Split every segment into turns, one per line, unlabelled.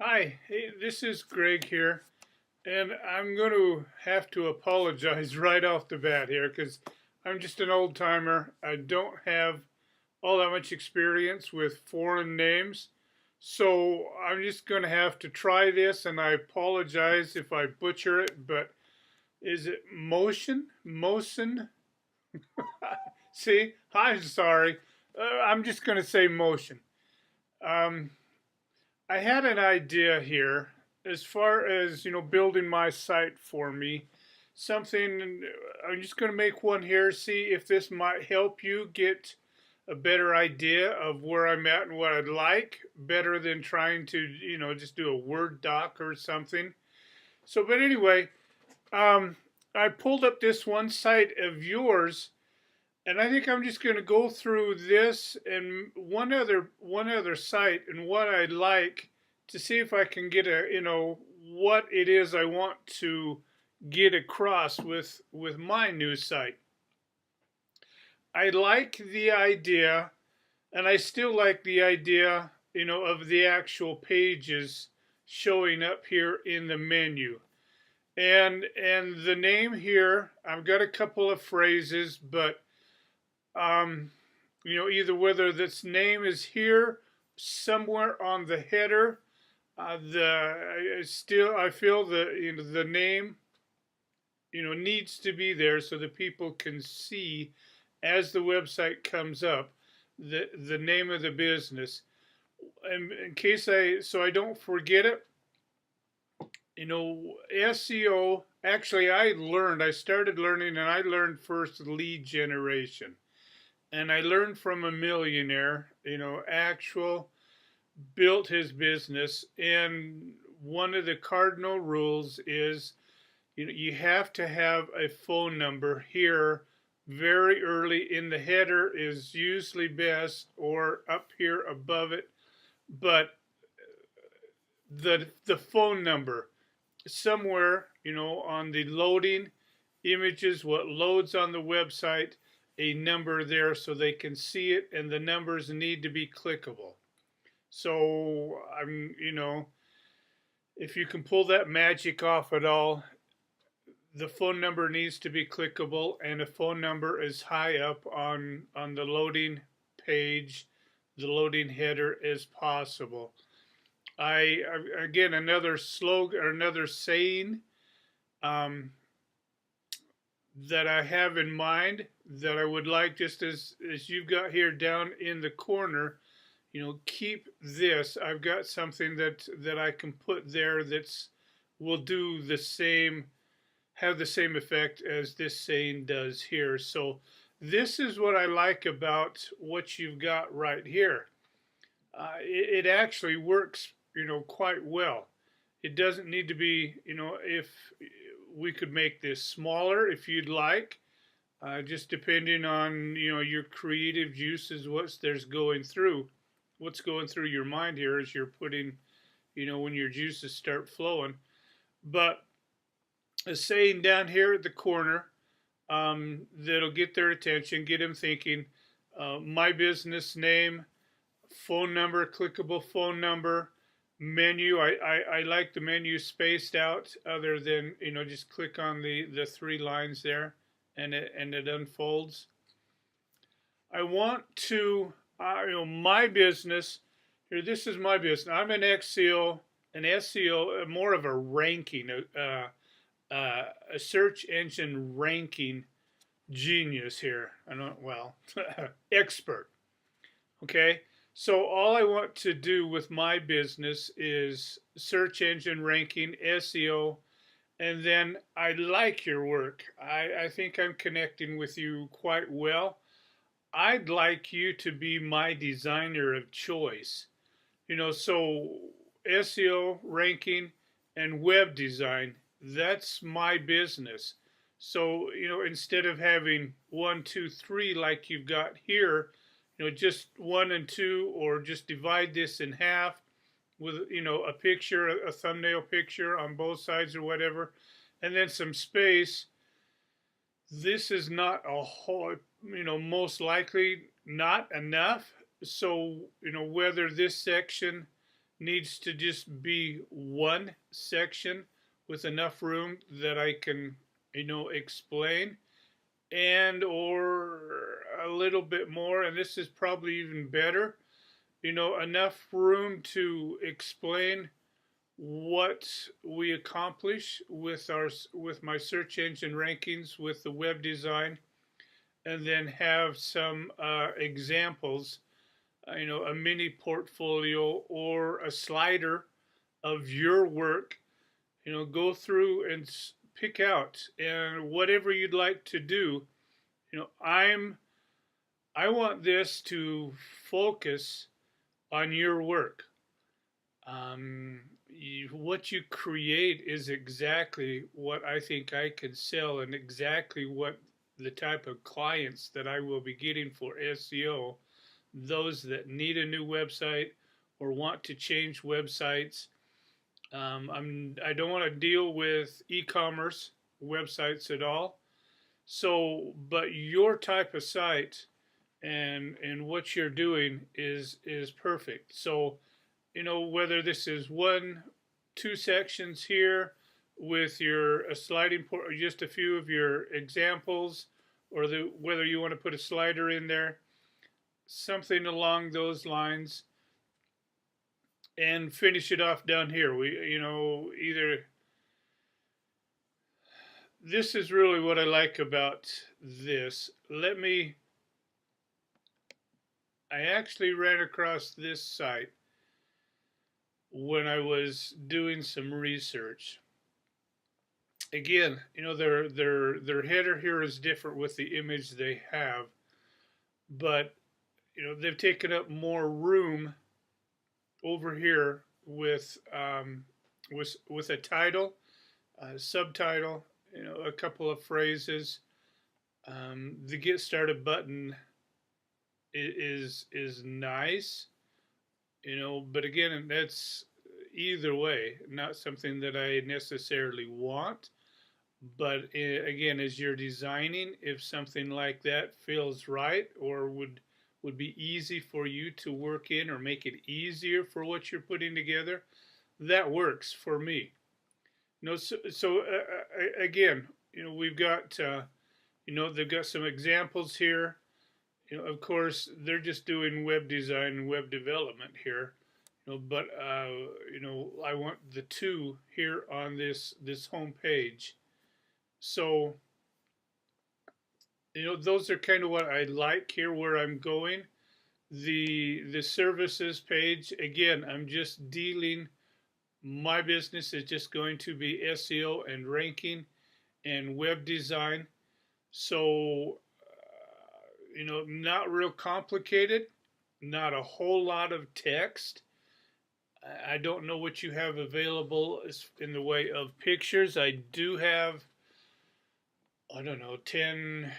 Hi, hey, this is Greg here, and I'm going to have to apologize right off the bat here because I'm just an old timer. I don't have all that much experience with foreign names, so I'm just going to have to try this, and I apologize if I butcher it, but is it motion? Motion? See, I'm sorry. I'm just going to say motion. Um, I had an idea here as far as, building my site for me. Something, I'm just going to make one here, see if this might help you get a better idea of where I'm at and what I'd like, better than trying to, just do a Word doc or something. So, but anyway, I pulled up this one site of yours, and I think I'm just going to go through this and one other site and what I like to see if I can get what it is I want to get across with my news site. I like the idea, and I still like the idea, of the actual pages showing up here in the menu. And the name here, I've got a couple of phrases, but um, either whether this name is here somewhere on the header, I feel the name needs to be there so that people can see as the website comes up the name of the business. And in case I don't forget it, SEO. Actually, I started learning, and I learned first lead generation. And I learned from a millionaire, actual built his business. And one of the cardinal rules is, you have to have a phone number here very early in the header is usually best, or up here above it. But the phone number somewhere, on the loading images, what loads on the website, a number there so they can see it, and the numbers need to be clickable. So if you can pull that magic off at all, the phone number needs to be clickable, and a phone number is high up on the loading page, the loading header as possible. I again, another slogan or another saying um, that I have in mind that I would like, just as you've got here down in the corner, keep this. I've got something that I can put there that's will do the same, have the same effect as this saying does here. So this is what I like about what you've got right here. It actually works, quite well. It doesn't need to be, if we could make this smaller if you'd like, just depending on, your creative juices, what's going through your mind here as you're putting, when your juices start flowing. But a saying down here at the corner, that'll get their attention, get them thinking. My business name, phone number, clickable phone number, menu. I like the menu spaced out, other than just click on the three lines there, and it unfolds. I want to my business here. This is my business. I'm an SEO, more of a ranking, a search engine ranking genius here. I don't well expert. Okay, so all I want to do with my business is search engine ranking, SEO, and then I like your work. I think I'm connecting with you quite well. I'd like you to be my designer of choice. So SEO, ranking, and web design, that's my business. So, instead of having one, two, three like you've got here, just one and two, or just divide this in half with, a picture, a thumbnail picture on both sides or whatever, and then some space. This is not a whole, most likely not enough. So, whether this section needs to just be one section with enough room that I can, explain, and or a little bit more, and this is probably even better, enough room to explain what we accomplish with my search engine rankings with the web design, and then have some examples, a mini portfolio or a slider of your work. Go through and pick out and whatever you'd like to do. I want this to focus on your work. What you create is exactly what I think I can sell, and exactly what the type of clients that I will be getting for SEO. Those that need a new website or want to change websites. I don't want to deal with e-commerce websites at all. So, but your type of site and what you're doing is perfect. So, whether this is one, two sections here with your a sliding port, or just a few of your examples, or whether you want to put a slider in there, something along those lines, and finish it off down here. Either this is really what I like about this. I actually ran across this site when I was doing some research. Again, their header here is different with the image they have, but they've taken up more room over here with a title, a subtitle, a couple of phrases. The get started button is nice, but again, that's either way not something that I necessarily want. But again, as you're designing, if something like that feels right, or would be easy for you to work in, or make it easier for what you're putting together, that works for me. Again, we've got they've got some examples here. Of course, they're just doing web design and web development here. But I want the two here on this home page. So those are kind of what I like here, where I'm going. The services page, again, I'm just dealing, my business is just going to be SEO and ranking and web design. So not real complicated, not a whole lot of text. I don't know what you have available in the way of pictures. I do have, I don't know, 10,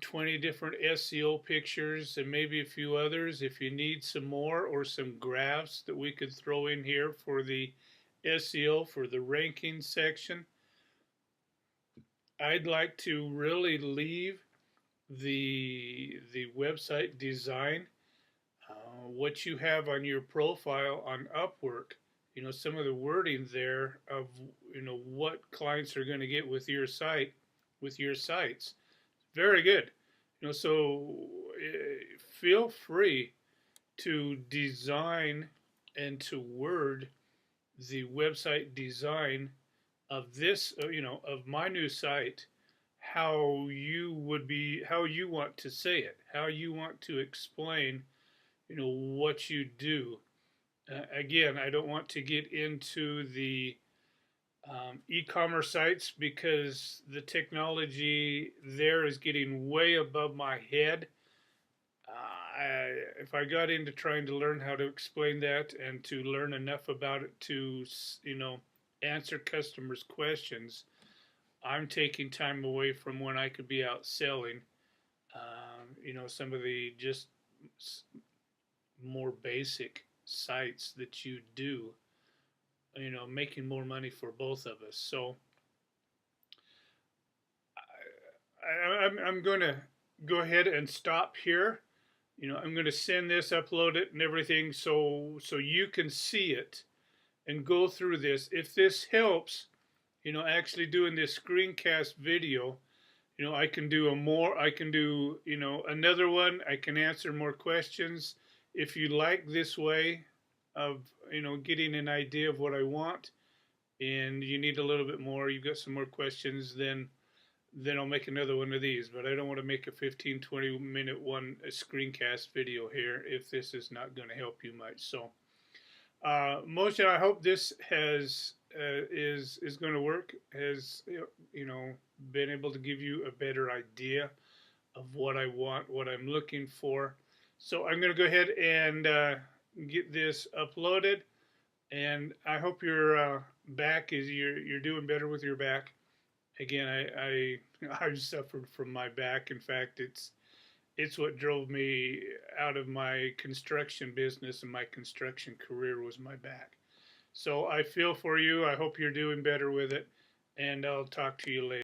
20 different SEO pictures, and maybe a few others. If you need some more, or some graphs that we could throw in here for the SEO, for the ranking section, I'd like to really leave the website design, what you have on your profile on Upwork, some of the wording there of what clients are going to get with your site, with your sites. Very good. So feel free to design and to word the website design of this, of my new site, how you want to say it, how you want to explain, what you do. Again, I don't want to get into the e-commerce sites, because the technology there is getting way above my head. If I got into trying to learn how to explain that, and to learn enough about it to, answer customers' questions, I'm taking time away from when I could be out selling, some of the just more basic sites that you do, making more money for both of us. So I'm going to go ahead and stop here. I'm going to send this, upload it, and everything, so you can see it. and go through this. If this helps, actually doing this screencast video, I can do I can do, another one. I can answer more questions. If you like this way of, getting an idea of what I want, and you need a little bit more, you've got some more questions, then I'll make another one of these. But I don't want to make a 15-20 minute one, a screencast video here, if this is not going to help you much. So, Moshe, I hope this is going to work. Has been able to give you a better idea of what I want, what I'm looking for. So I'm going to go ahead and get this uploaded, and I hope your back is you're doing better with your back. Again, I've suffered from my back. In fact, it's what drove me out of my construction business and my construction career was my back. So I feel for you. I hope you're doing better with it, and I'll talk to you later.